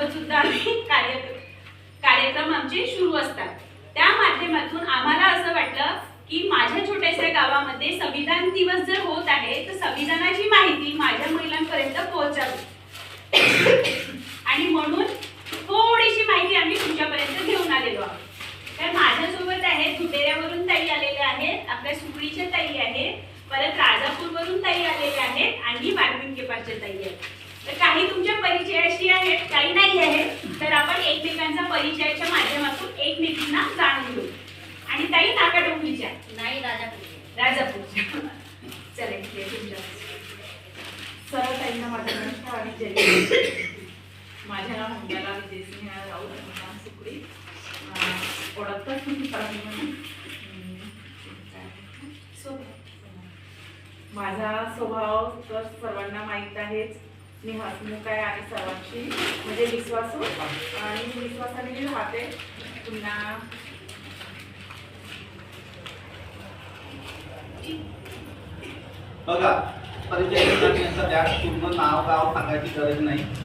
मार्फत सुद्धा आम्ही कार्यक्रम आमचे सुरू असतात। त्या माध्यमातून आम्हाला असं वाटलं की माझ्या छोट्याशा गावामध्ये संविधान दिवस जर होत आहे तर संविधानाची माहिती माझ्या महिलांपर्यंत पोहोचावी आणि म्हणून थोडीशी माहिती आम्ही तुमच्यापर्यंत घेऊन आलेलो आहोत। तर माझ्यासोबत आहेत धुटेऱ्यावरून ताई आलेल्या आहेत, आपल्या सुकळीच्या ताई आहेत, परत राजापूरवरून ताई आलेल्या आहेत आणि वारविंकेपारच्या ताई आहेत। तर काही तुमच्या परिचयाशी आहेत, काही नाही आहेत, तर आपण एकमेकांचा परिचयाच्या माध्यमातून एकमेकींना जाणून घेऊ। आणि ताई नाकाडोंगरीच्या नाही राजापूरच्या चला इथे तुमच्या सर्व ताईंना माझा नमस्कार आणि जय। माझे नाव मंगला विजयसिंह राऊत, नाव सुकळी, ओळखतात तुम्ही म्हणून। माझा स्वभाव तर सर्वांना माहीत आहेच, मी हसमुख आहे आणि सर्वांशी म्हणजे विश्वासू आणि विश्वासाने मी राहते। पुन्हा बघा परिचय पूर्ण नाव गाव सांगायची गरज नाही।